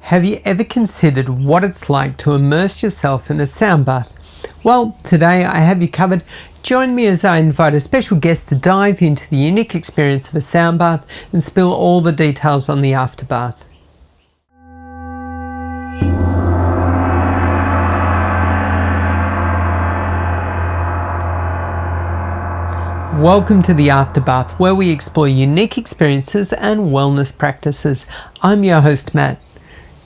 Have you ever considered what it's like to immerse yourself in a sound bath? Well, today I have you covered. Join me as I invite a special guest to dive into the unique experience of a sound bath and spill all the details on the afterbath. Welcome to the Afterbath, where we explore unique experiences and wellness practices. I'm your host, Matt.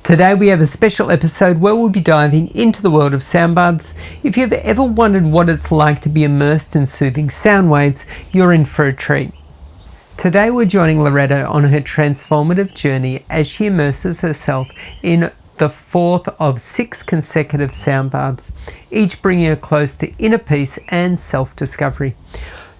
Today we have a special episode where we'll be diving into the world of sound baths. If you've ever wondered what it's like to be immersed in soothing sound waves, you're in for a treat. Today we're joining Loretta on her transformative journey as she immerses herself in the fourth of 6 consecutive sound baths, each bringing her close to inner peace and self-discovery.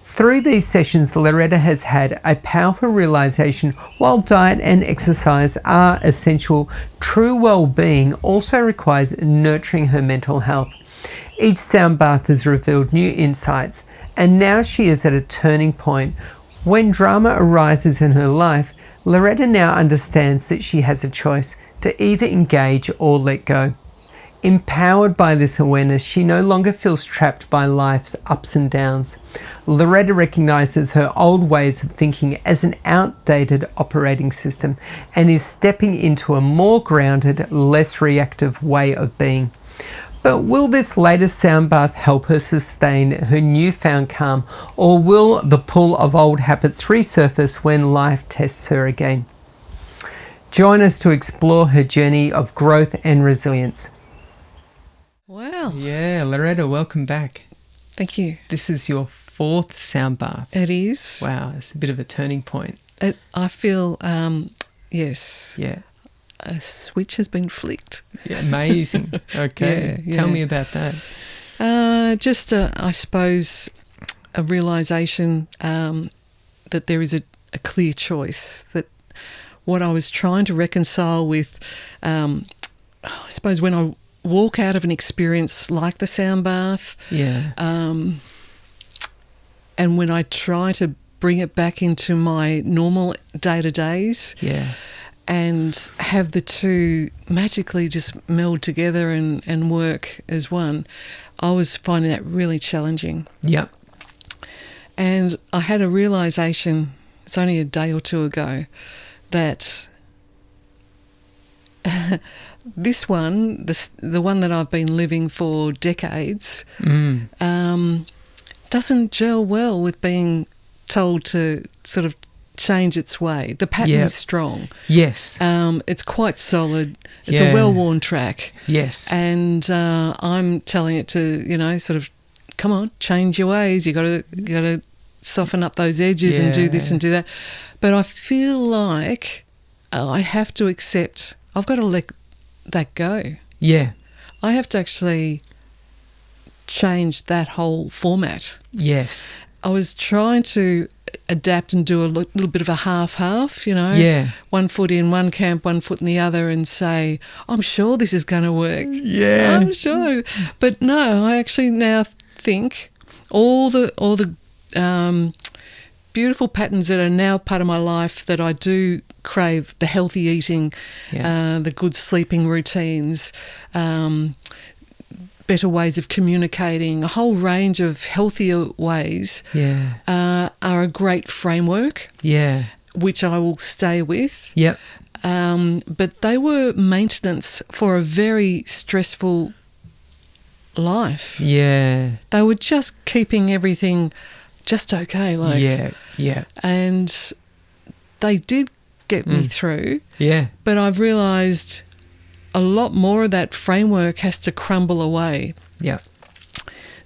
Through these sessions, Loretta has had a powerful realization while diet and exercise are essential, true well-being also requires nurturing her mental health. Each sound bath has revealed new insights, and now she is at a turning point. When drama arises in her life, Loretta now understands that she has a choice to either engage or let go. Empowered by this awareness, she no longer feels trapped by life's ups and downs. Loretta recognizes her old ways of thinking as an outdated operating system and is stepping into a more grounded, less reactive way of being. But will this latest sound bath help her sustain her newfound calm, or will the pull of old habits resurface when life tests her again? Join us to explore her journey of growth and resilience. Wow. Yeah, Loretta, welcome back. Thank you. This is your 4th sound bath. It is. Wow, it's a bit of a turning point. I feel, yes. Yeah. A switch has been flicked. Yeah, amazing. Okay. Yeah. Tell me about that. I suppose, a realisation that there is a clear choice, that what I was trying to reconcile with, I suppose when I walk out of an experience like the sound bath, and when I try to bring it back into my normal day-to-days, and have the two magically just meld together and work as one, I was finding that really challenging. Yep. And I had a realisation, it's only a day or two ago, that this one, the one that I've been living for decades, doesn't gel well with being told to sort of change its way. The pattern is strong. Yes. It's quite solid. It's a well-worn track. Yes. And I'm telling it to, sort of, come on, change your ways. You got to soften up those edges and do this and do that. But I feel like I have to accept. I've got to let that go. Yeah. I have to actually change that whole format. Yes. I was trying to adapt and do a little bit of a half-half, one foot in one camp, one foot in the other, and say, I'm sure this is going to work. Yeah. I'm sure. But no, I actually now think all the beautiful patterns that are now part of my life, that I do crave, the healthy eating, the good sleeping routines, better ways of communicating, a whole range of healthier ways are a great framework, which I will stay with. Yep. But they were maintenance for a very stressful life. Yeah. They were just keeping everything just okay. And they did get me through. Yeah. But I've realised a lot more of that framework has to crumble away. Yeah.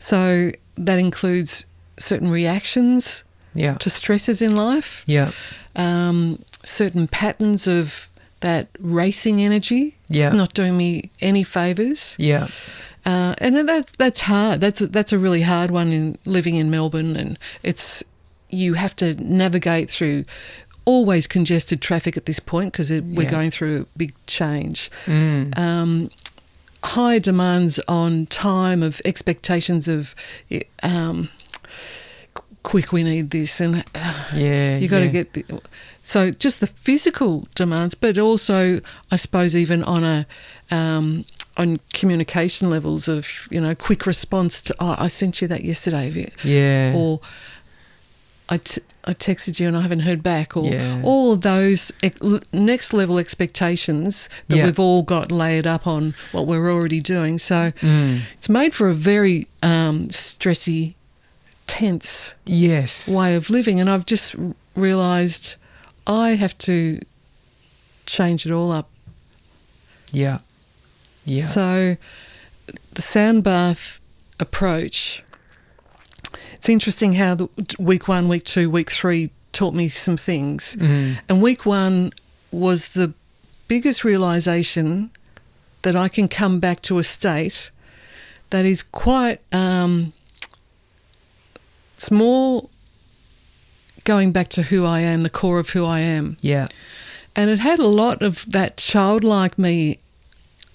So that includes certain reactions to stresses in life. Yeah. Certain patterns of that racing energy. Yeah. It's not doing me any favours. Yeah. And that's hard. That's a really hard one in living in Melbourne, and you have to navigate through always congested traffic at this point because we're going through a big change. High demands on time, of expectations of quick, we need this, and you got to get so just the physical demands, but also I suppose even on a on communication levels of, you know, quick response to, I sent you that yesterday, or I texted you and I haven't heard back, or all of those next level expectations that we've all got layered up on what we're already doing. So it's made for a very stressy, tense way of living, and I've just realised I have to change it all up. Yeah. So the sound bath approach, it's interesting how the week 1, week 2, week 3 taught me some things. And week 1 was the biggest realisation that I can come back to a state that is quite, it's more going back to who I am, the core of who I am. Yeah. And it had a lot of that childlike me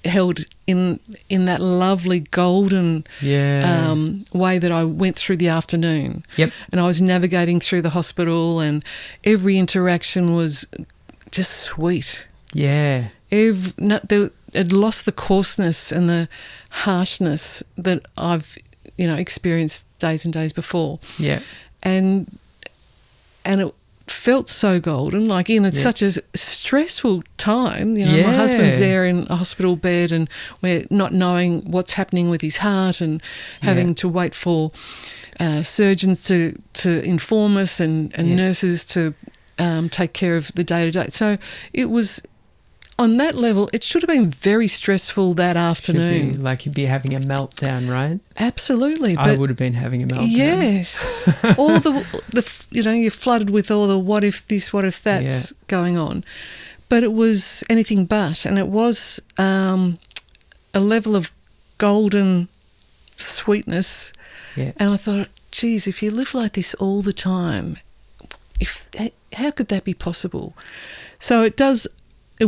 held in that lovely golden way that I went through the afternoon. Yep. And I was navigating through the hospital, and every interaction was just sweet. Yeah. It lost the coarseness and the harshness that I've, you know, experienced days and days before. Yeah. And it felt so golden, like in such a stressful time. You know, my husband's there in a hospital bed, and we're not knowing what's happening with his heart, and having to wait for surgeons to inform us, and nurses to take care of the day-to-day. So it was, on that level, it should have been very stressful that afternoon. Should be like you'd be having a meltdown, right? Absolutely. I would have been having a meltdown. Yes. All the you know, you're flooded with all the what if this, what if that's going on. But it was anything but, and it was a level of golden sweetness. Yeah. And I thought, geez, if you live like this all the time, how could that be possible? So it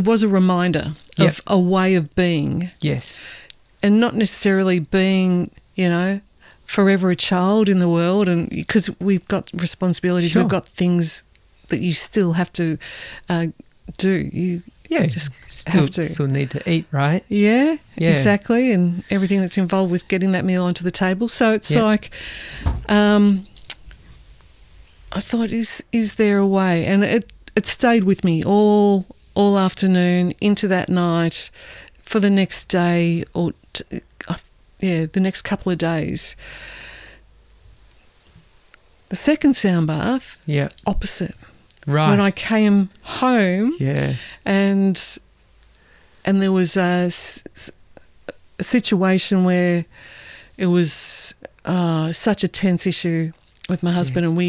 was a reminder of a way of being. Yes. And not necessarily being, you know, forever a child in the world, and because we've got responsibilities, we've got things that you still have to do. You just still need to eat, right? Yeah, exactly, and everything that's involved with getting that meal onto the table. So it's like, I thought, is there a way? And it stayed with me all afternoon into that night, for the next day, or the next couple of days. The second sound bath, opposite. Right. When I came home, and there was a situation where it was such a tense issue with my husband, and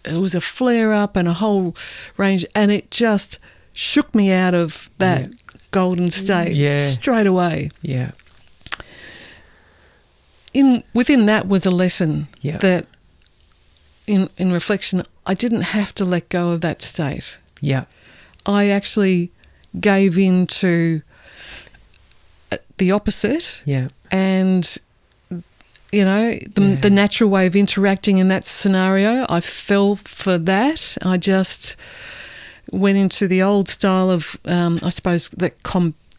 it was a flare up and a whole range, and it just shook me out of that golden state straight away. Yeah. Within that was a lesson that, in reflection, I didn't have to let go of that state. Yeah. I actually gave in to the opposite. Yeah. And, you know, the natural way of interacting in that scenario, I fell for that. I just went into the old style of, I suppose, that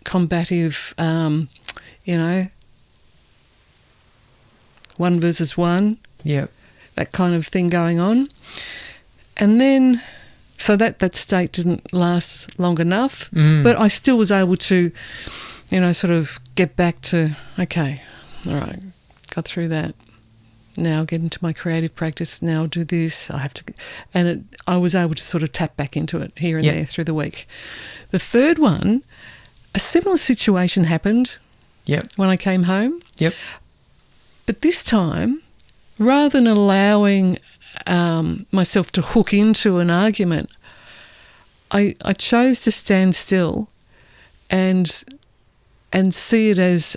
combative, you know, 1 versus 1. Yeah. That kind of thing going on. And then, so that state didn't last long enough, but I still was able to, you know, sort of get back to, okay, all right, got through that. Now get into my creative practice. Now do this. I have to, and I was able to sort of tap back into it here and there through the week. The third one, a similar situation happened. Yep. When I came home. Yep. But this time, rather than allowing myself to hook into an argument, I chose to stand still and see it as,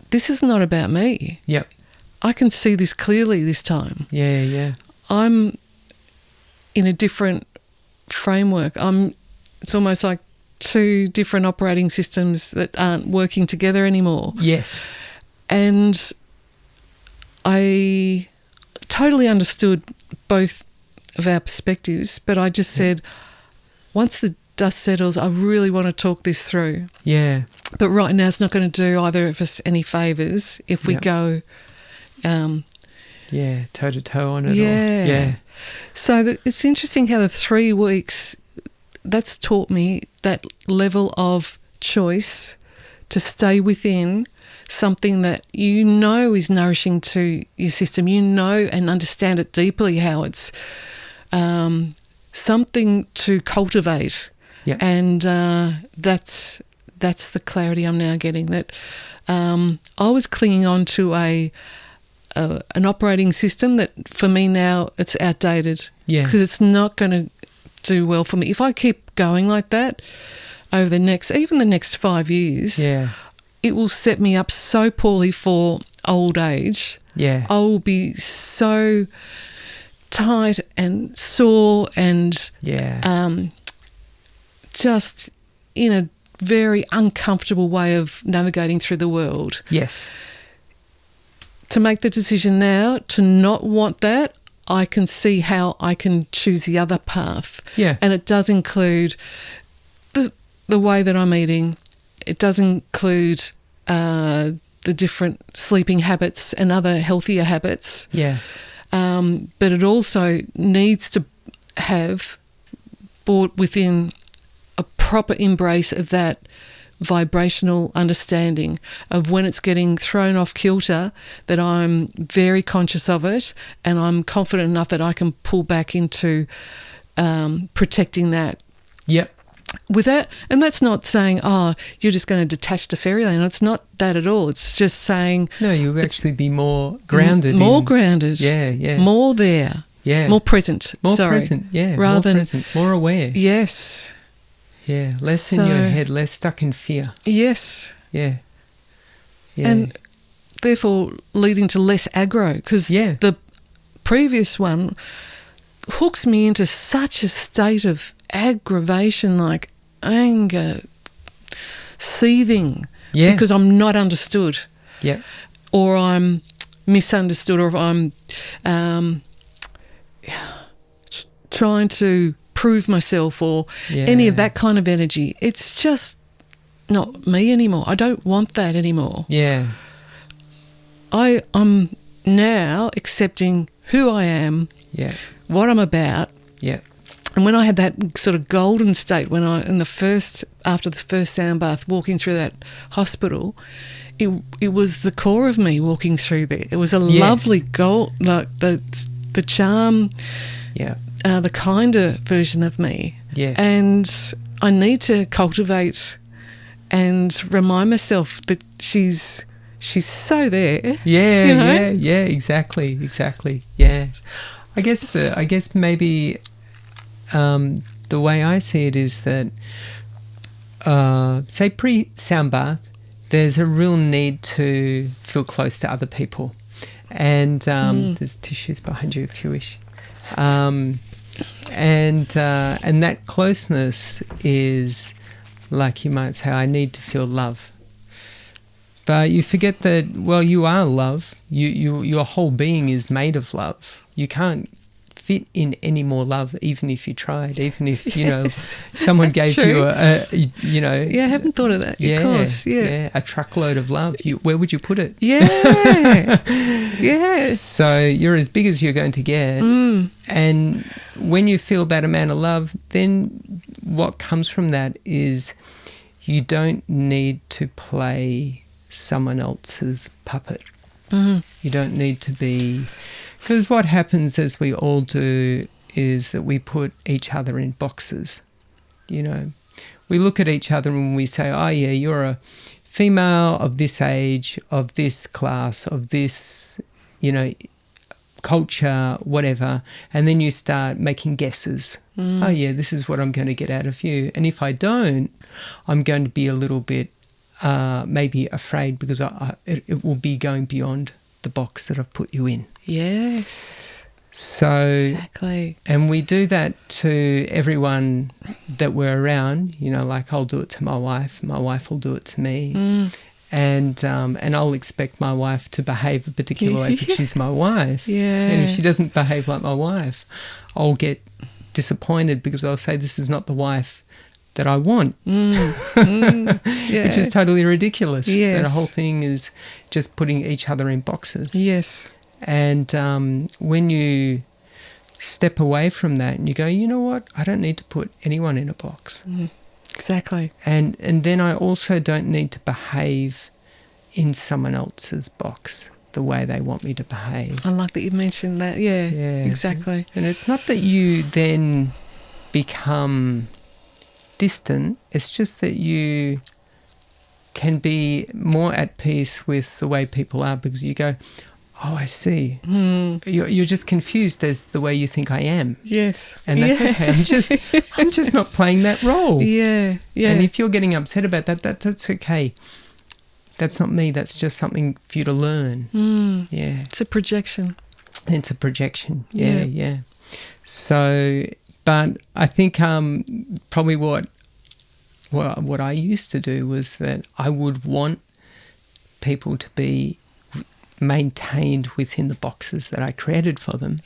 this is not about me. Yep. I can see this clearly this time. Yeah, yeah. I'm in a different framework. It's almost like 2 different operating systems that aren't working together anymore. Yes. And I totally understood both of our perspectives, but I just said, once the dust settles, I really want to talk this through. Yeah. But right now it's not going to do either of us any favours if we go... toe-to-toe on it. Yeah. Yeah. So it's interesting how the 3 weeks, that's taught me that level of choice to stay within something that you know is nourishing to your system. You know and understand it deeply, how it's something to cultivate. Yeah. And that's the clarity I'm now getting, that I was clinging on to an operating system that for me now it's outdated. Yeah. Because it's not going to do well for me. If I keep going like that over the next 5 years, it will set me up so poorly for old age. Yeah. I will be so tight and sore and just in a very uncomfortable way of navigating through the world. Yes. To make the decision now to not want that, I can see how I can choose the other path. Yeah. And it does include the way that I'm eating. It does include the different sleeping habits and other healthier habits. Yeah. But it also needs to have brought within a proper embrace of that vibrational understanding of when it's getting thrown off kilter, that I'm very conscious of it and I'm confident enough that I can pull back into protecting that. Yep. With that, and that's not saying, you're just going to detach to fairyland. It's not that at all. It's just saying... No, you'll actually be more grounded. Grounded. Yeah, yeah. More there. Yeah. More present. More present, yeah. Rather more than, present, more aware. Yes. Yeah, less in your head, less stuck in fear. Yes. Yeah. Yeah. And therefore leading to less aggro, because the previous one hooks me into such a state of aggravation, like anger, seething, because I'm not understood. Yeah. Or I'm misunderstood, or if I'm trying to prove myself, or any of that kind of energy. It's just not me anymore. I don't want that anymore. Yeah. I'm now accepting who I am, what I'm about. Yeah. And when I had that sort of golden state, after the first sound bath, walking through that hospital, it was the core of me walking through there. It was a lovely gold, like the charm, the kinder version of me. Yes. And I need to cultivate and remind myself that she's so there. Yeah, you know? yeah, exactly. Yeah. I guess maybe the way I see it is that say pre-sound bath, there's a real need to feel close to other people. And there's tissues behind you if you wish. And that closeness is, like you might say, I need to feel love. But you forget that, well, you are love. Your whole being is made of love. You can't fit in any more love, even if you tried, even if, someone gave you Yeah, I haven't thought of that. Of course, a truckload of love. Where would you put it? Yeah. Yes. So you're as big as you're going to get. And when you feel that amount of love, then what comes from that is you don't need to play someone else's puppet. You don't need to be... Because what happens, as we all do, is that we put each other in boxes. We look at each other and we say, oh, yeah, you're a female of this age, of this class, of this, culture, whatever. And then you start making guesses. Oh, yeah, this is what I'm going to get out of you. And if I don't, I'm going to be a little bit maybe afraid, because it will be going beyond the box that I've put you in. Yes. So exactly. And we do that to everyone that we're around, like I'll do it to my wife will do it to me. And I'll expect my wife to behave a particular way because she's my wife. Yeah. And if she doesn't behave like my wife, I'll get disappointed because I'll say this is not the wife that I want. Yeah. Which is totally ridiculous. Yes. That whole thing is just putting each other in boxes. Yes. And when you step away from that and you go, you know what, I don't need to put anyone in a box. Exactly. And then I also don't need to behave in someone else's box the way they want me to behave. I like that you mentioned that. Yeah, exactly. And it's not that you then become distant, it's just that you can be more at peace with the way people are because you go, oh, I see. You're just confused as the way you think I am. Yes. And that's okay. I'm just not playing that role. Yeah. Yeah. And if you're getting upset about that, that's okay. That's not me. That's just something for you to learn. Yeah. It's a projection. It's a projection. Yeah. So, but I think probably what I used to do was that I would want people to be maintained within the boxes that I created for them,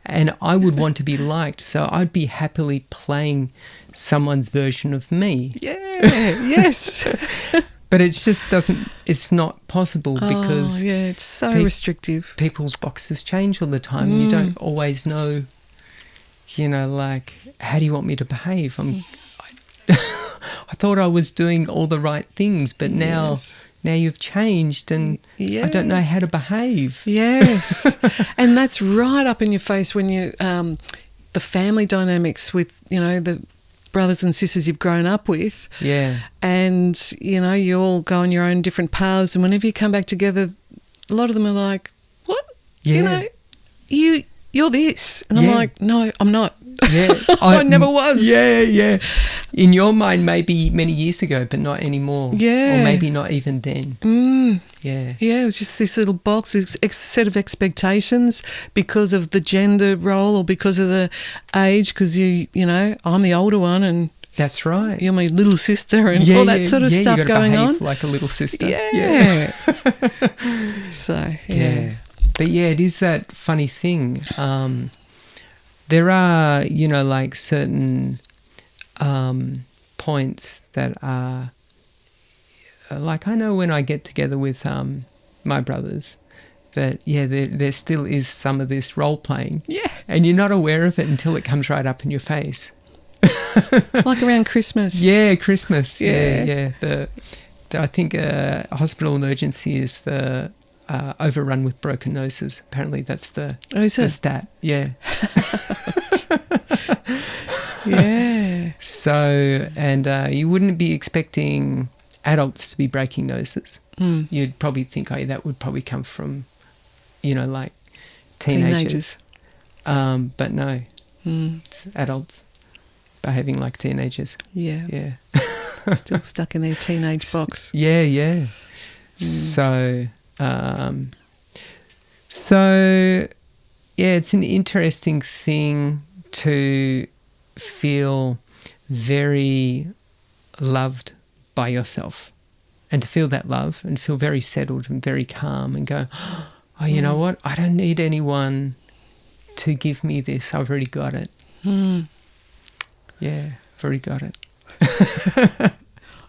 and I would want to be liked, so I'd be happily playing someone's version of me. Yes. But it just it's not possible because it's so restrictive. People's boxes change all the time and you don't always know, like, how do you want me to behave? I thought I was doing all the right things, but now you've changed and I don't know how to behave. Yes. And that's right up in your face when you, the family dynamics with, the brothers and sisters you've grown up with. Yeah. And, you all go on your own different paths. And whenever you come back together, a lot of them are like, what? Yeah. You're this. And I'm like, no, I'm not. Yeah. I never was. Yeah. In your mind, maybe many years ago, but not anymore. Yeah. Or maybe not even then. Yeah. Yeah, it was just this little box, this set of expectations because of the gender role or because of the age, because I'm the older one and that's right. You're my little sister and all that sort of stuff you going behave on. like a little sister. Yeah. So, yeah. But it is that funny thing. There are, like certain points that are, like I know when I get together with my brothers that, there still is some of this role playing. Yeah. And you're not aware of it until it comes right up in your face. Like around Christmas. Yeah, Christmas. Yeah. I think hospital emergency is the overrun with broken noses. Apparently that's the stat. Yeah. Yeah. So, and you wouldn't be expecting adults to be breaking noses. You'd probably think, that would probably come from, like teenagers. But no, it's adults behaving like teenagers. Yeah. Still stuck in their teenage box. Yeah. So, it's an interesting thing to feel very loved by yourself and to feel that love and feel very settled and very calm and go, you know what? I don't need anyone to give me this. I've already got it. Yeah, I've already got it.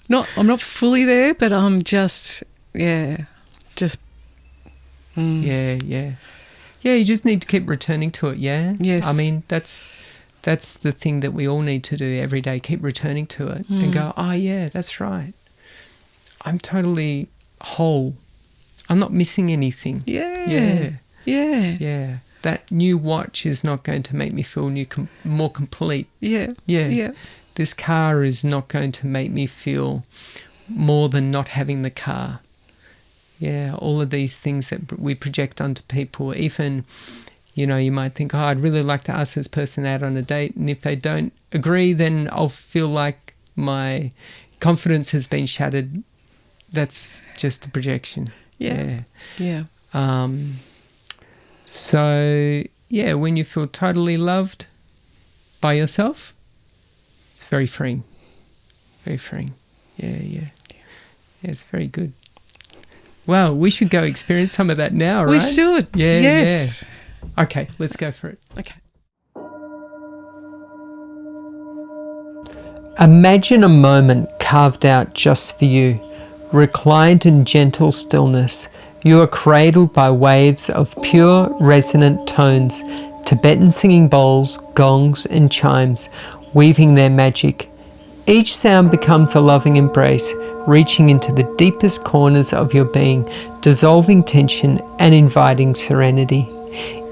I'm not fully there, but I'm just. Yeah, you just need to keep returning to it. Yes. I mean, that's the thing that we all need to do every day. Keep returning to it and go, that's right. I'm totally whole. I'm not missing anything. Yeah. That new watch is not going to make me feel more complete. Yeah. This car is not going to make me feel more than not having the car. Yeah, all of these things that we project onto people, even, you might think, I'd really like to ask this person out on a date, and if they don't agree, then I'll feel like my confidence has been shattered. That's just a projection. Yeah. So, when you feel totally loved by yourself, it's very freeing. Very freeing. Yeah, it's very good. Well, we should go experience some of that now, right? We should. Yeah, yes. yeah. Okay, let's go for it. Okay. Imagine a moment carved out just for you. Reclined in gentle stillness, you are cradled by waves of pure, resonant tones, Tibetan singing bowls, gongs and chimes, weaving their magic. Each sound becomes a loving embrace, reaching into the deepest corners of your being, dissolving tension and inviting serenity.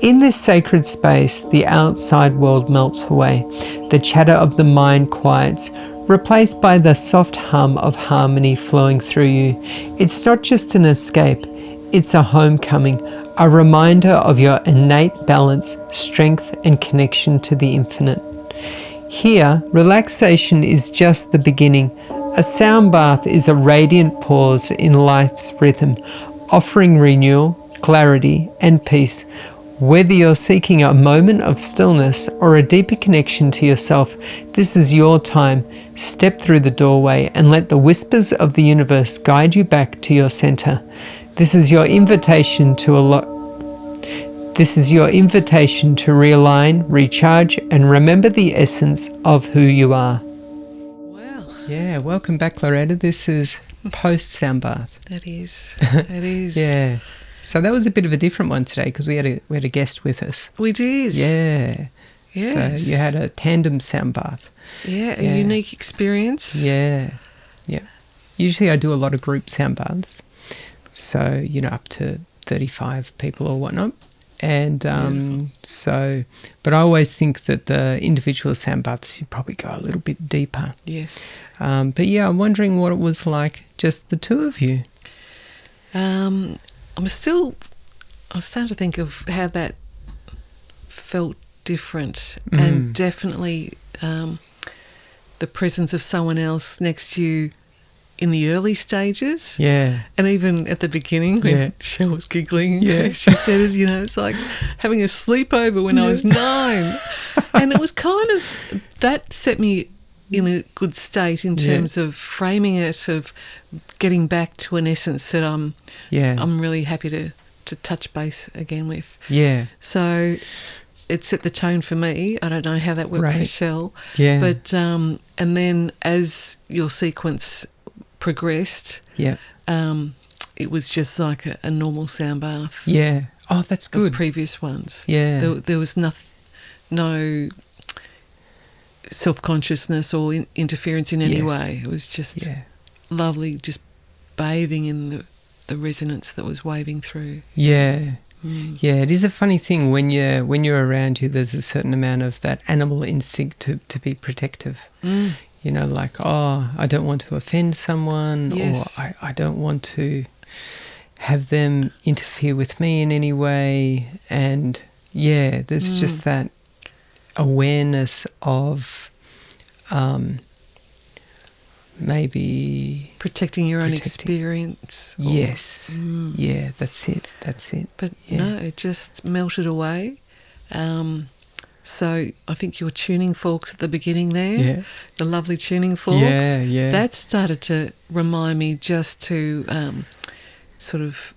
In this sacred space, the outside world melts away. The chatter of the mind quiets, replaced by the soft hum of harmony flowing through you. It's not just an escape, it's a homecoming, a reminder of your innate balance, strength and connection to the infinite. Here, relaxation is just the beginning. A sound bath is a radiant pause in life's rhythm, offering renewal, clarity and peace. Whether you're seeking a moment of stillness or a deeper connection to yourself, this is your time. Step through the doorway and let the whispers of the universe guide you back to your center. This is your invitation to realign, recharge, and remember the essence of who you are. Wow. Yeah, welcome back, Loretta. This is post sound bath. That is. It is. Yeah. So that was a bit of a different one today because we had a guest with us. We did. Yeah. Yes. So you had a tandem sound bath. Yeah, a unique experience. Yeah. Yeah. Usually I do a lot of group sound baths. So, up to 35 people or whatnot. And but I always think that the individual sound baths should probably go a little bit deeper. Yes. But yeah, I'm wondering what it was like, just the two of you. I'm starting to think of how that felt different, and definitely the presence of someone else next to you in the early stages. Yeah. And even at the beginning when Shell was giggling, she said, it's like having a sleepover when I was 9. And it was kind of, that set me in a good state in terms of framing it, of getting back to an essence that I'm really happy to touch base again with. Yeah. So it set the tone for me. I don't know how that worked for Shell. Yeah. But and then as your sequence progressed, it was just like a normal sound bath. Yeah. Oh, that's good. Of previous ones. Yeah. There was no self-consciousness or interference in any way. It was just lovely, just bathing in the resonance that was waving through. Yeah. Yeah, it is a funny thing when you're around you. There's a certain amount of that animal instinct to be protective. Like, I don't want to offend someone, or I don't want to have them interfere with me in any way. And there's just that awareness of maybe protecting your own experience. Yes. Yeah, that's it. But no, it just melted away. So I think your tuning forks at the beginning there, the lovely tuning forks, that started to remind me just to sort of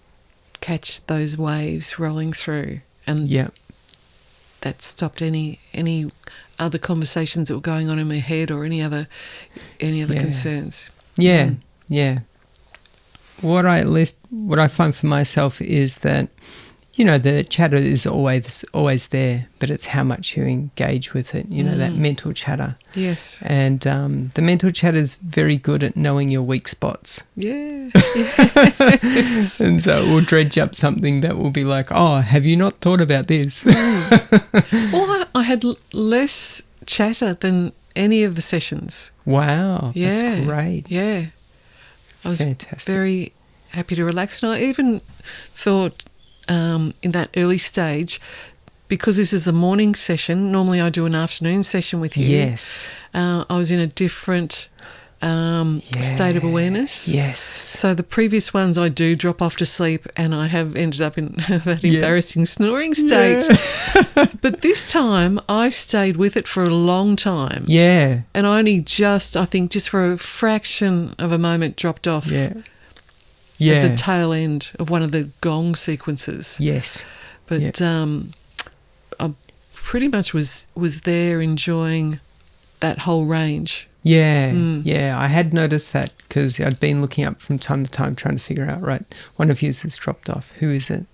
catch those waves rolling through, and that stopped any other conversations that were going on in my head or any other concerns. Yeah. What I find for myself is that the chatter is always there, but it's how much you engage with it, that mental chatter. Yes. And the mental chatter is very good at knowing your weak spots. Yeah. Yes. And so it will dredge up something that will be like, have you not thought about this? Well, I had less chatter than any of the sessions. Wow. Yeah. That's great. Yeah. I was fantastic. Very happy to relax. And I even thought in that early stage, because this is a morning session, normally I do an afternoon session with you. Yes. I was in a different state of awareness. Yes. So the previous ones I do drop off to sleep, and I have ended up in that embarrassing snoring state. Yeah. But this time I stayed with it for a long time. Yeah. And I only just for a fraction of a moment dropped off. Yeah. Yeah. at the tail end of one of the gong sequences. Yes. But I pretty much was there enjoying that whole range. Yeah, yeah. I had noticed that because I'd been looking up from time to time trying to figure out, right, one of yours has dropped off. Who is it?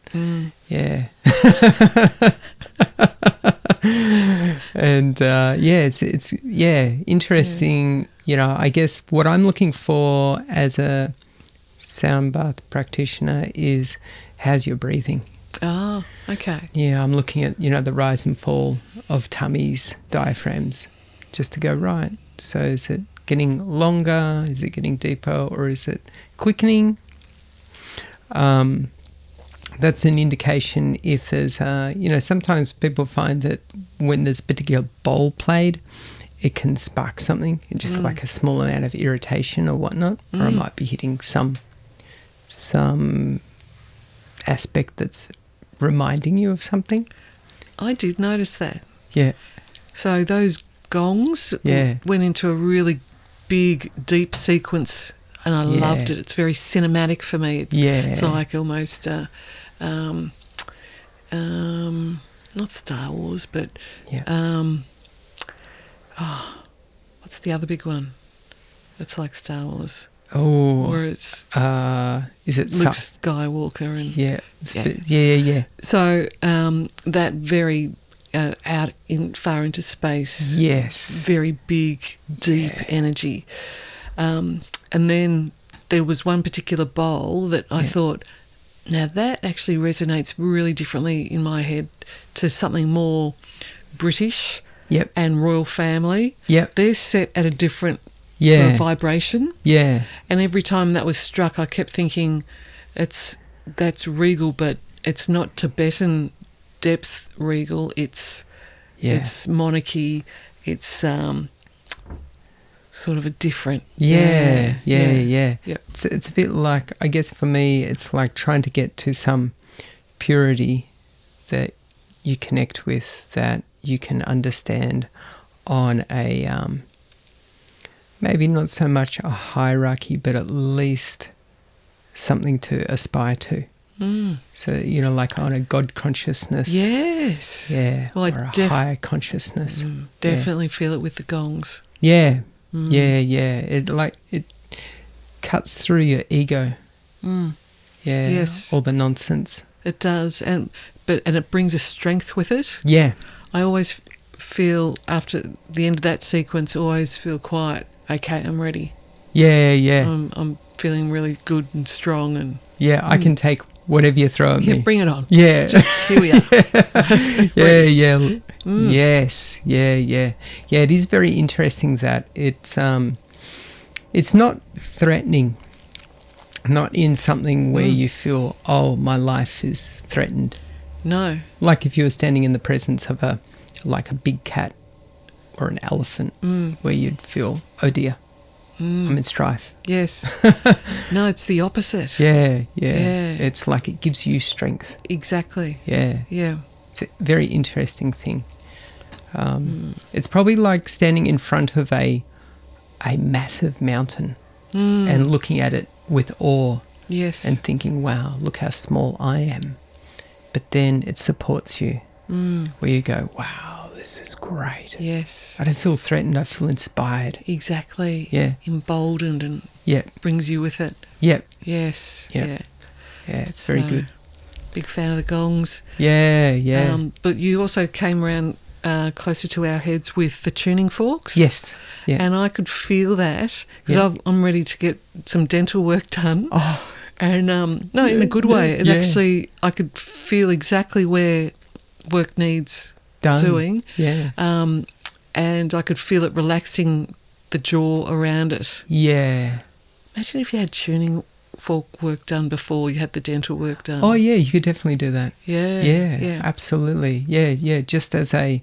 Yeah. And it's interesting. You know, I guess what I'm looking for as a sound bath practitioner is how's your breathing? Oh, okay. Yeah, I'm looking at, the rise and fall of tummies, diaphragms, just to go, right, so is it getting longer? Is it getting deeper? Or is it quickening? That's an indication if there's, sometimes people find that when there's a particular bowl played, it can spark something, just like a small amount of irritation or whatnot, or it might be hitting some aspect that's reminding you of something. I did notice that. Yeah. So those gongs went into a really big, deep sequence, and I loved it. It's very cinematic for me. It's like almost, not Star Wars, but what's the other big one that's like Star Wars? Oh, where it's is it Luke Skywalker and yeah. So that very out in far into space. Yes, very big, deep energy. And then there was one particular bowl that I thought, now that actually resonates really differently in my head to something more British and royal family. Yep, they're set at a different sort of vibration. Yeah. And every time that was struck, I kept thinking, that's regal, but it's not Tibetan depth regal. It's monarchy. It's sort of a different. Yeah. Yep. It's a bit like, I guess for me, it's like trying to get to some purity that you connect with, that you can understand on a maybe not so much a hierarchy, but at least something to aspire to. So, like on a God consciousness. Yes. Yeah. Well, or a higher consciousness. Definitely feel it with the gongs. Yeah. Yeah. It cuts through your ego. Yeah. Yes. All the nonsense. It does. And it brings a strength with it. Yeah. I always feel after the end of that sequence, always feel quiet. Okay, I'm ready. Yeah. I'm feeling really good and strong, and I can take whatever you throw at me. Bring it on. Yeah. Here we are. Yes. Yeah. It is very interesting that it's not threatening, not in something where you feel, oh, my life is threatened. No. Like if you were standing in the presence of a big cat or an elephant, where you'd feel, oh dear, I'm in strife. Yes. No, it's the opposite. Yeah. It's like it gives you strength. Exactly. Yeah. Yeah. It's a very interesting thing. It's probably like standing in front of a massive mountain and looking at it with awe. Yes. And thinking, wow, look how small I am. But then it supports you, where you go, wow, this is great. Yes. I don't feel threatened, I feel inspired. Exactly. Yeah. Emboldened and brings you with it. Yep. Yes. Yep. Yeah, it's very good. Big fan of the gongs. Yeah. But you also came around closer to our heads with the tuning forks. Yes. Yeah. And I could feel that because I'm ready to get some dental work done. Oh. And in a good way. It actually, I could feel exactly where work needs doing. Yeah. And I could feel it relaxing the jaw around it. Yeah. Imagine if you had tuning fork work done before you had the dental work done. Oh yeah, you could definitely do that. Yeah. Absolutely. Yeah. Just as a,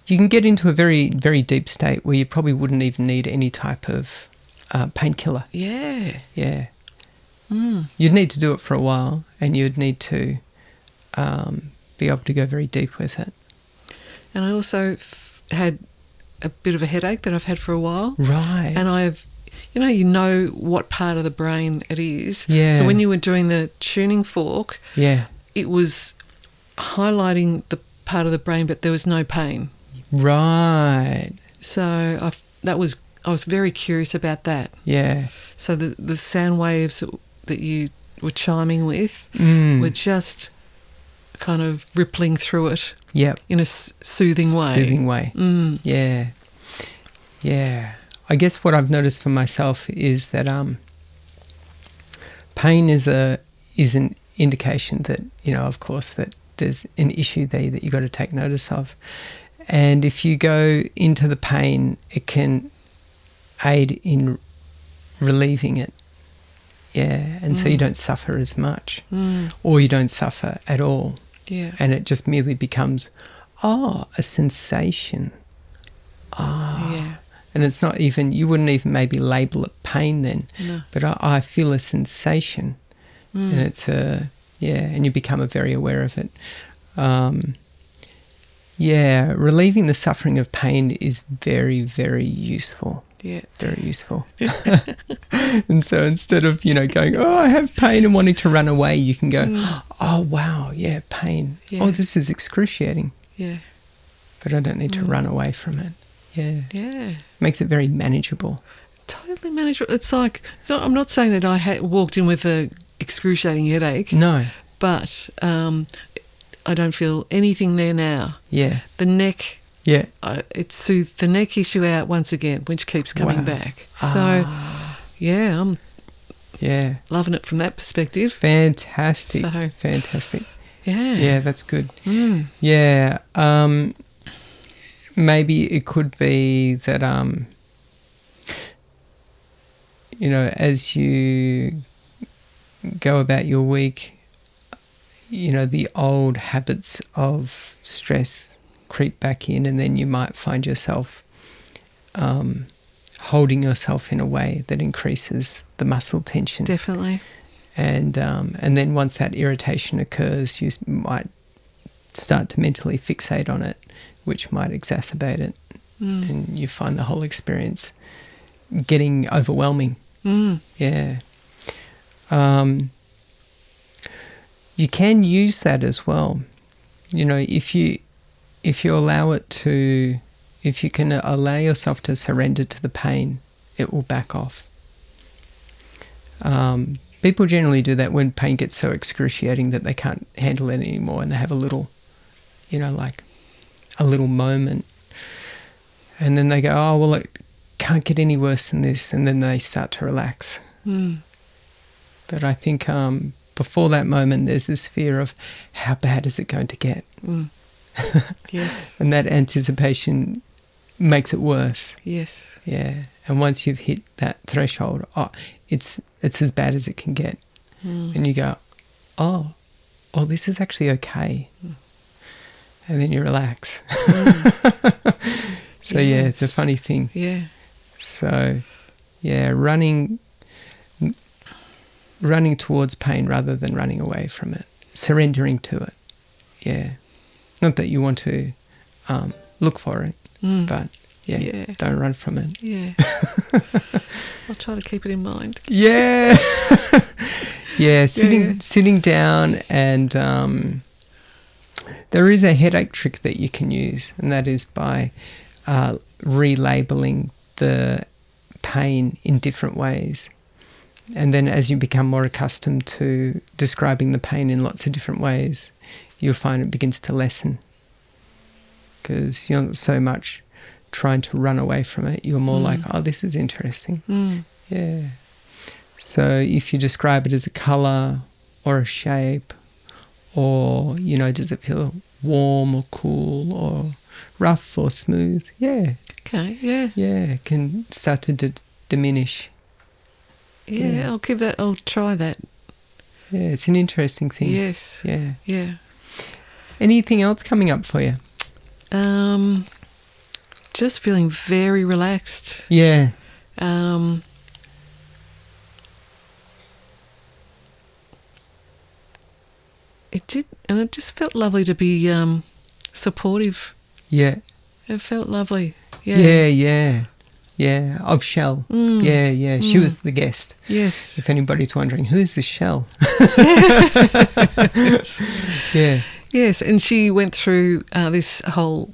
you can get into a very, very deep state where you probably wouldn't even need any type of painkiller. Yeah. You'd need to do it for a while, and you'd need to be able to go very deep with it. And I also had a bit of a headache that I've had for a while. Right. And I've you know what part of the brain it is. Yeah. So when you were doing the tuning fork, Yeah. it was highlighting the part of the brain, but there was no pain. Right. So I was very curious about that. Yeah. So the sound waves that you were chiming with were just kind of rippling through it. Yep. In a soothing way. Soothing way. Yeah. Yeah. I guess what I've noticed for myself is that pain is an indication that, of course, that there's an issue there that you've got to take notice of. And if you go into the pain, it can aid in relieving it. Yeah. And so you don't suffer as much or you don't suffer at all. Yeah. And it just merely becomes, a sensation. Yeah. And it's not even, you wouldn't even maybe label it pain then. No. But I feel a sensation. And it's and you become very aware of it. Relieving the suffering of pain is very, very useful. Yeah. Very useful. And so instead of, going, I have pain and wanting to run away, you can go, oh, wow, yeah, pain. Yeah. Oh, this is excruciating. Yeah. But I don't need to run away from it. Yeah. Yeah. Makes it very manageable. Totally manageable. It's like, I'm not saying that I walked in with a excruciating headache. No. But I don't feel anything there now. Yeah. The neck. Yeah. It soothed the neck issue out once again, which keeps coming back. So, yeah, I'm loving it from that perspective. Fantastic. So, fantastic. Yeah. Yeah, that's good. Yeah. Maybe it could be that, as you go about your week, the old habits of stress creep back in, and then you might find yourself holding yourself in a way that increases the muscle tension. Definitely. And then once that irritation occurs, you might start to mentally fixate on it, which might exacerbate it. And you find the whole experience getting overwhelming. Yeah. You can use that as well. If you allow it to, if you can allow yourself to surrender to the pain, it will back off. People generally do that when pain gets so excruciating that they can't handle it anymore, and they have a little, like a little moment. And then they go, oh, well, it can't get any worse than this. And then they start to relax. But I think before that moment, there's this fear of how bad is it going to get? Yes. And that anticipation makes it worse. Yes. Yeah. And once you've hit that threshold, it's as bad as it can get. And you go, oh, this is actually okay. And then you relax. So yeah, it's a funny thing. Yeah. So yeah, running towards pain rather than running away from it, surrendering to it. Yeah. Not that you want to look for it, but don't run from it. Yeah. I'll try to keep it in mind. Yeah. Yeah, sitting down, and there is a headache trick that you can use, and that is by relabeling the pain in different ways. And then as you become more accustomed to describing the pain in lots of different ways, you'll find it begins to lessen, because you're not so much trying to run away from it. You're more like, oh, this is interesting. Yeah. So if you describe it as a colour or a shape, or, does it feel warm or cool or rough or smooth? Yeah. Okay, yeah. Yeah, it can start to diminish. Yeah, I'll try that. Yeah, it's an interesting thing. Yes. Yeah. Yeah. Anything else coming up for you? Just feeling very relaxed. Yeah. It just felt lovely to be supportive. Yeah. It felt lovely. Yeah. Yeah, yeah. Yeah, of Shell. Yeah. She was the guest. Yes. If anybody's wondering, who's this Shell? Yeah. Yes, and she went through this whole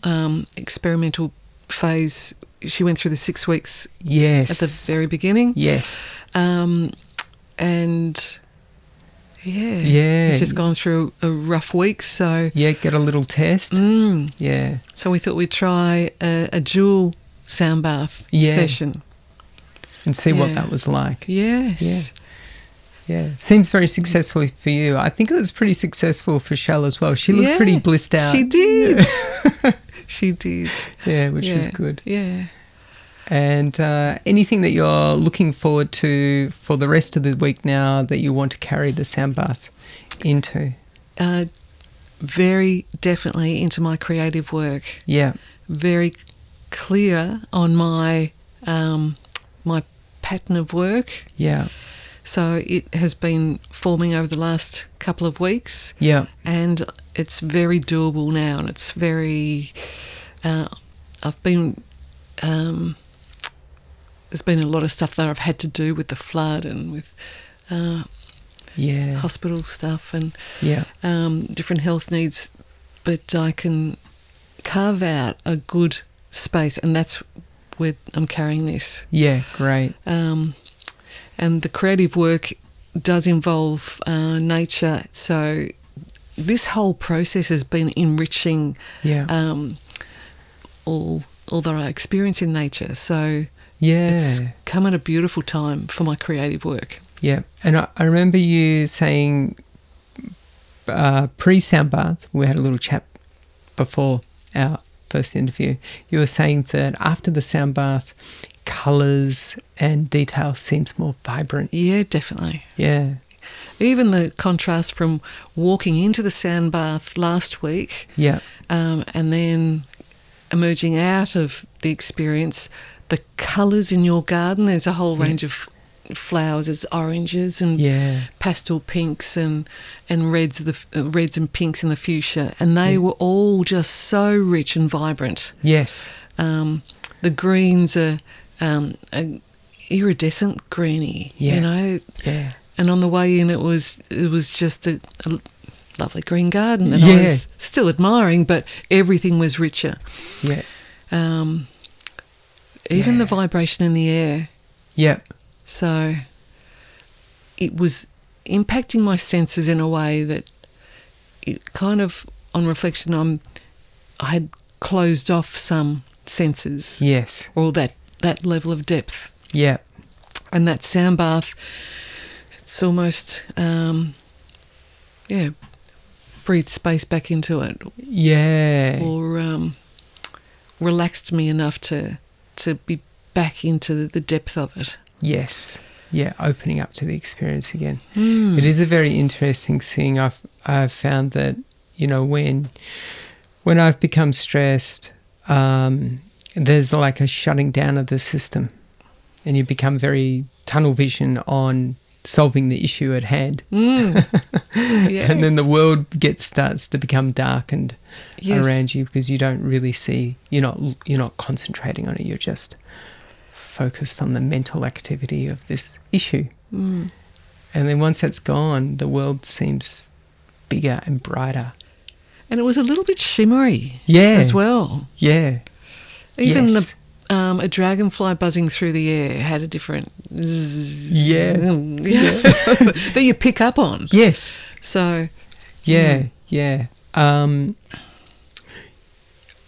experimental phase. She went through the 6 weeks Yes. at the very beginning. Yes. And it's just gone through a rough week. So yeah, get a little test. Yeah. So we thought we'd try a dual sound bath session and see what that was like. Yes. Yeah. Seems very successful for you. I think it was pretty successful for Shell as well. She looked pretty blissed out. She did. She did. Yeah, which was good. Yeah. And anything that you're looking forward to for the rest of the week now that you want to carry the sound bath into? Very definitely into my creative work. Yeah. Very clear on my my pattern of work. Yeah. So it has been forming over the last couple of weeks. Yeah. And it's very doable now, and it's very... I've been... there's been a lot of stuff that I've had to do with the flood and with hospital stuff and different health needs, but I can carve out a good space, and that's where I'm carrying this. Yeah, great. And the creative work does involve nature, so this whole process has been enriching all that I experience in nature. So it's come at a beautiful time for my creative work. Yeah, and I remember you saying pre-sound bath, we had a little chat before our first interview, you were saying that after the sound bath, colours and detail seems more vibrant. Yeah, definitely. Yeah. Even the contrast from walking into the sound bath last week and then emerging out of the experience, the colours in your garden, there's a whole range of flowers. There's oranges and pastel pinks and reds and pinks in the fuchsia, and they were all just so rich and vibrant. Yes. The greens are iridescent greeny, you know. Yeah. And on the way in, it was just a lovely green garden, and I was still admiring, but everything was richer. Yeah. Even the vibration in the air. Yeah. So it was impacting my senses in a way that it kind of, on reflection, I had closed off some senses. Yes. Or that level of depth. Yeah. And that sound bath, it's almost, breathed space back into it. Yeah. Or relaxed me enough to be back into the depth of it. Yes. Yeah, opening up to the experience again. It is a very interesting thing. I've found that, you know, when I've become stressed, there's like a shutting down of the system, and you become very tunnel vision on solving the issue at hand. And then the world starts to become darkened around you because you don't really see, you're not concentrating on it, you're just focused on the mental activity of this issue. And then once that's gone, the world seems bigger and brighter. And it was a little bit shimmery as well. Yeah. Even a dragonfly buzzing through the air had a different that you pick up on. Yes. So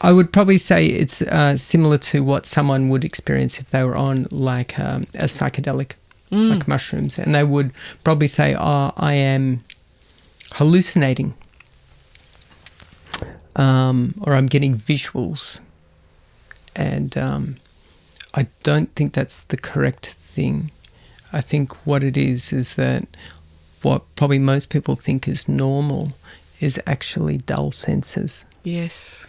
I would probably say it's similar to what someone would experience if they were on like a psychedelic, like mushrooms, and they would probably say, "Oh, I am hallucinating," or "I'm getting visuals," and I don't think that's the correct thing. I think what it is that what probably most people think is normal is actually dull senses. Yes.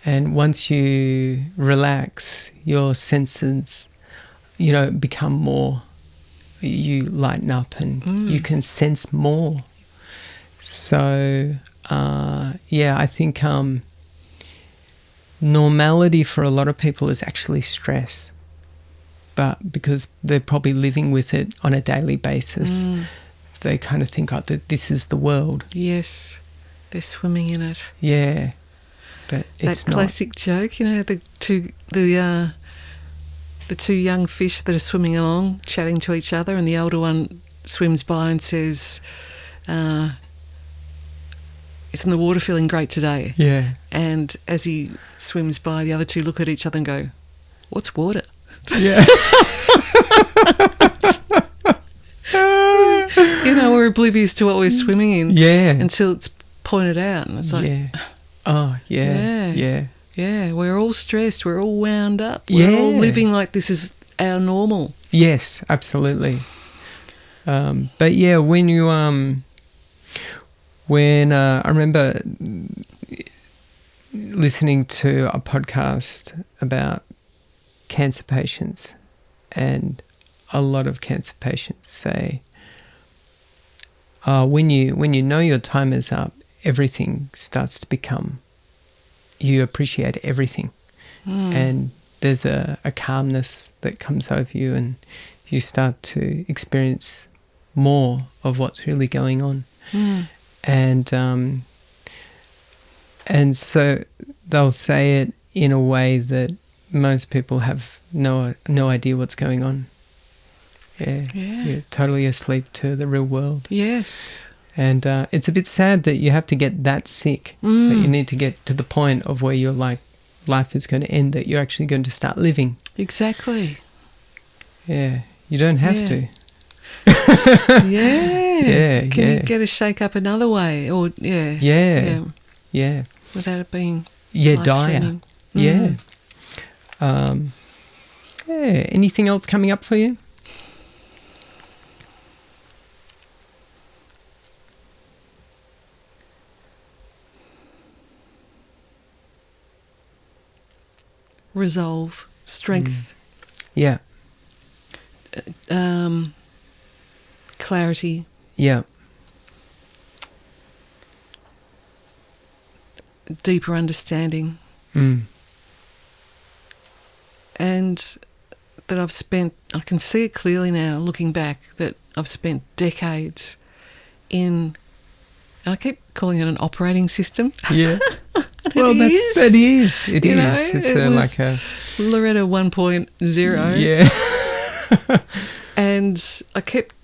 And once you relax, your senses, become more, you lighten up and you can sense more. So, I think normality for a lot of people is actually stress. but because they're probably living with it on a daily basis, they kind of think, that this is the world. Yes, they're swimming in it. Yeah, but it's that classic joke, you know, the two young fish that are swimming along, chatting to each other, and the older one swims by and says, "Isn't the water feeling great today?" Yeah. And as he swims by, the other two look at each other and go, "What's water?" Yeah. You know, we're oblivious to what we're swimming in. Yeah. Until it's pointed out, and it's like, yeah. Oh, yeah. Yeah. Yeah, we're all stressed. We're all wound up. We're all living like this is our normal. Yes, absolutely. But yeah, when you I remember listening to a podcast about cancer patients, and a lot of cancer patients say, when you know your time is up, everything starts to become, you appreciate everything. And there's a calmness that comes over you, and you start to experience more of what's really going on. And so they'll say it in a way that most people have no idea what's going on. Yeah. You're totally asleep to the real world. Yes. And it's a bit sad that you have to get that sick, that you need to get to the point of where you're like, life is going to end, that you're actually going to start living. Exactly. Yeah. You don't have to. Yeah. Can you get a shake up another way? Or Yeah. Without it being dire. Yeah. Anything else coming up for you? Resolve, strength. Yeah. Clarity. Yeah. Deeper understanding. And that I can see it clearly now, looking back, that I've spent decades in, and I keep calling it an operating system. Yeah. Well, it is. It you is. Know, it's like a Loretta 1.0. Yeah. And I kept,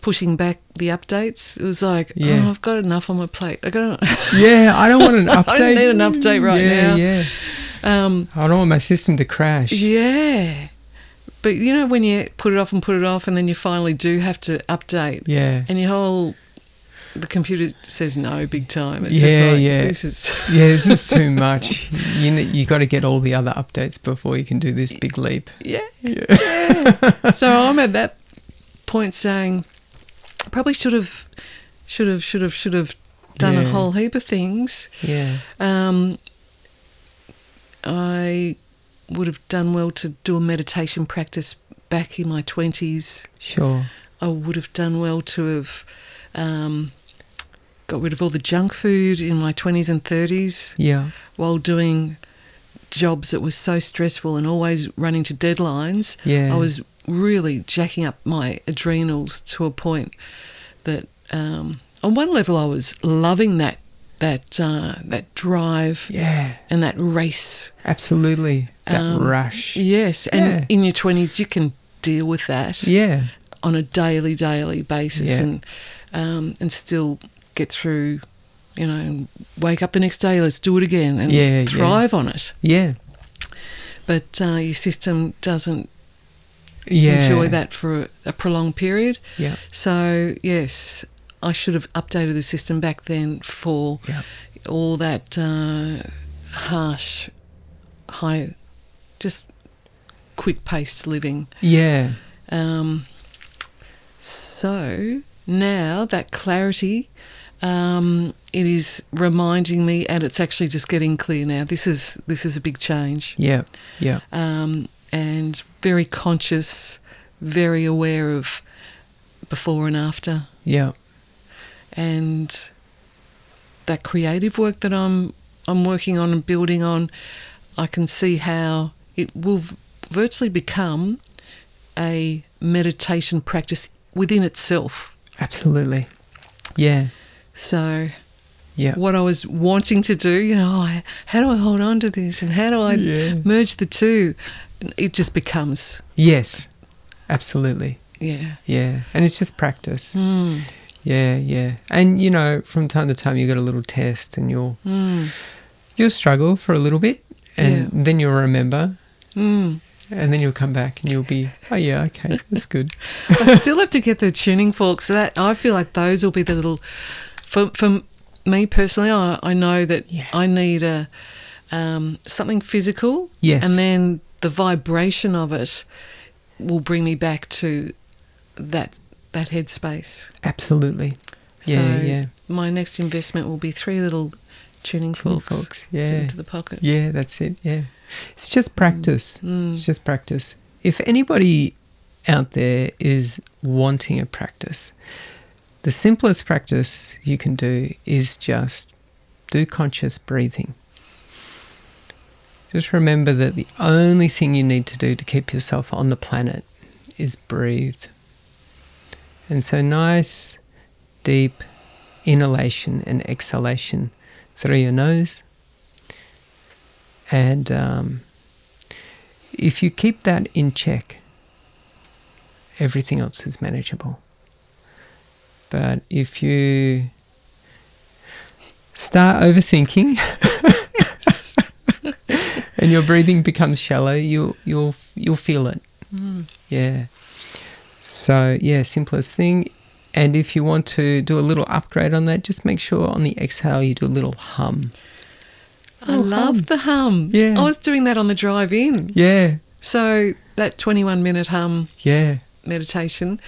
pushing back the updates. It was like, I've got enough on my plate. I don't want an update. I don't need an update right now. Yeah. I don't want my system to crash. Yeah. But when you put it off and then you finally do have to update. Yeah. And the computer says no big time. It's This is too much. You got to get all the other updates before you can do this big leap. Yeah. So I'm at that point saying, I probably should have done a whole heap of things. Yeah. I would have done well to do a meditation practice back in my 20s. Sure. I would have done well to have got rid of all the junk food in my 20s and 30s. Yeah. While doing jobs that were so stressful and always running to deadlines. Yeah. I was really jacking up my adrenals to a point that on one level I was loving that drive and that race. Absolutely. That rush. Yes. And in your 20s you can deal with that on a daily basis and still get through, wake up the next day, let's do it again and thrive on it. Yeah. But your system doesn't enjoy that for a prolonged period. Yeah. So, yes, I should have updated the system back then for all that harsh, high, just quick-paced living. Yeah. So now that clarity, it is reminding me, and it's actually just getting clear now. This is a big change. Yeah. Yeah. And very conscious, very aware of before and after. Yeah. And that creative work that I'm working on and building on, I can see how it will virtually become a meditation practice within itself. Absolutely. Yeah. So Yeah. what I was wanting to do, how do I hold on to this and how do I merge the two? It just becomes. Yes. Absolutely. Yeah. Yeah. And it's just practice. Yeah, yeah. And, from time to time you got a little test and you'll struggle for a little bit and then you'll remember and then you'll come back and you'll be, oh, yeah, okay, that's good. I still have to get the tuning forks. So that I feel like those will be the little, for me personally, I know that I need something physical. Yes. And then the vibration of it will bring me back to that headspace. Absolutely. Yeah, so my next investment will be 3 little tuning forks. Into the pocket. Yeah, that's it. Yeah. It's just practice. It's just practice. If anybody out there is wanting a practice, the simplest practice you can do is just do conscious breathing. Just remember that the only thing you need to do to keep yourself on the planet is breathe. And so nice, deep inhalation and exhalation through your nose. And if you keep that in check, everything else is manageable. But if you start overthinking and your breathing becomes shallow, you'll feel it. Yeah. So simplest thing. And if you want to do a little upgrade on that, just make sure on the exhale you do a little hum. I love the hum. Yeah. I was doing that on the drive in. Yeah. So that 21-minute hum meditation,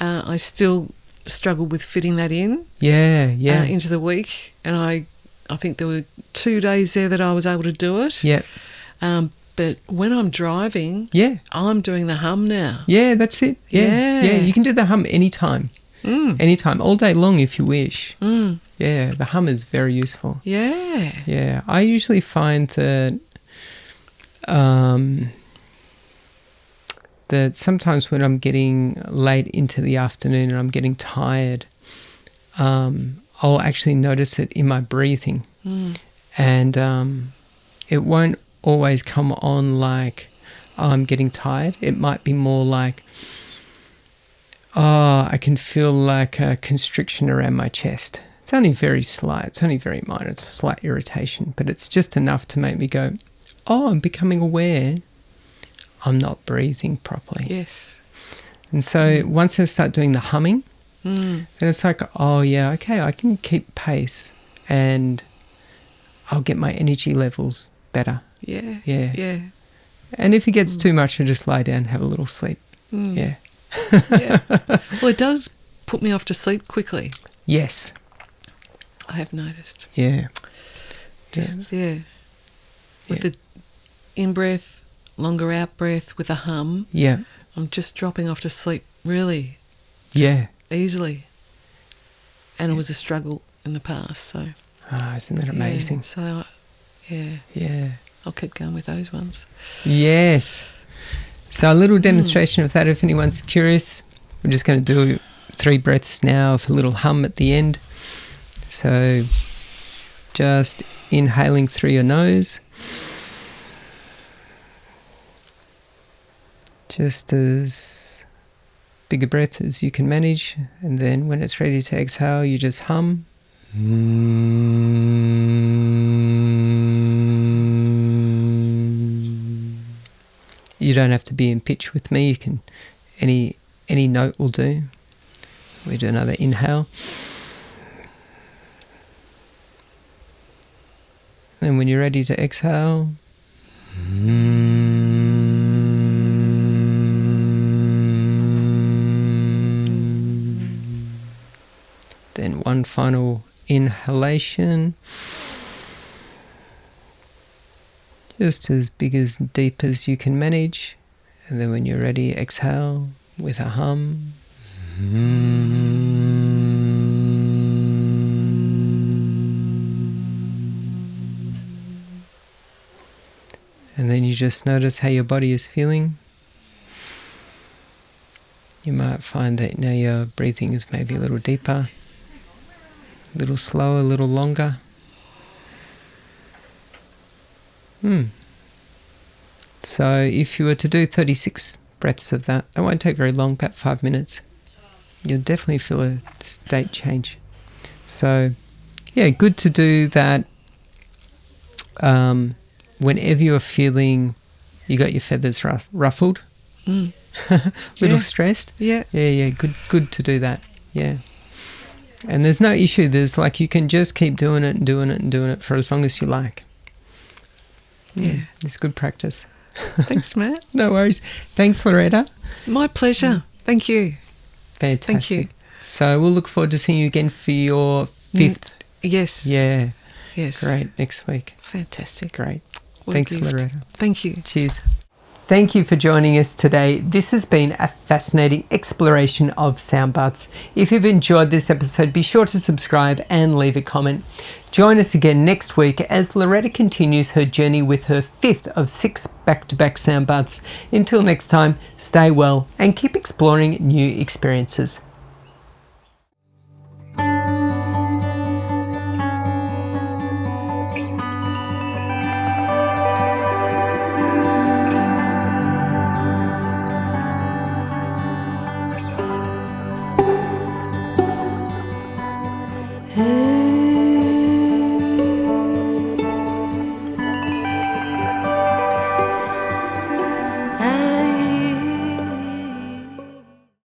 I still struggled with fitting that in. Into the week. And I think there were 2 days there that I was able to do it. Yeah. But when I'm driving, I'm doing the hum now. Yeah, that's it. Yeah. You can do the hum anytime. Anytime, all day long if you wish. Yeah, the hum is very useful. Yeah. I usually find that that sometimes when I'm getting late into the afternoon and I'm getting tired, I'll actually notice it in my breathing. And it won't always come on like, oh, I'm getting tired. It might be more like, oh, I can feel like a constriction around my chest. It's only very slight. It's only very minor. It's a slight irritation. But it's just enough to make me go, oh, I'm becoming aware I'm not breathing properly. Yes. And so once I start doing the humming, then it's like, oh, yeah, okay, I can keep pace and I'll get my energy levels better. Yeah. And if it gets too much, I just lie down and have a little sleep. Yeah. Well, it does put me off to sleep quickly. Yes. I have noticed. Yeah. With the in-breath, longer out-breath with a hum. Yeah. I'm just dropping off to sleep really easily. And it was a struggle in the past, so. Oh, isn't that amazing? So, I'll keep going with those ones. Yes. So a little demonstration of that if anyone's curious. We're just going to do 3 breaths now with a little hum at the end. So just inhaling through your nose. Just as big a breath as you can manage. And then when it's ready to exhale, you just hum. You don't have to be in pitch with me. You can, any note will do. We do another inhale. Then when you're ready to exhale, then one final inhalation. Just as big as deep as you can manage. And then when you're ready, exhale with a hum. And then you just notice how your body is feeling. You might find that now your breathing is maybe a little deeper, a little slower, a little longer. So if you were to do 36 breaths of that won't take very long, about 5 minutes. You'll definitely feel a state change. So, yeah, good to do that whenever you're feeling you got your feathers ruffled, little stressed. Yeah. Good to do that. Yeah. And there's no issue. There's you can just keep doing it and doing it and doing it for as long as you like. Yeah. It's good practice. Thanks, Matt. No worries. Thanks, Loretta. My pleasure. Thank you. Fantastic. Thank you. So we'll look forward to seeing you again for your 5th. Yes. Yeah. Yes. Great. Next week. Fantastic. Great. What Thanks, a gift. Loretta. Thank you. Cheers. Thank you for joining us today. This has been a fascinating exploration of sound baths. If you've enjoyed this episode, be sure to subscribe and leave a comment. Join us again next week as Loretta continues her journey with her 5th of 6 back-to-back sound baths. Until next time, stay well and keep exploring new experiences.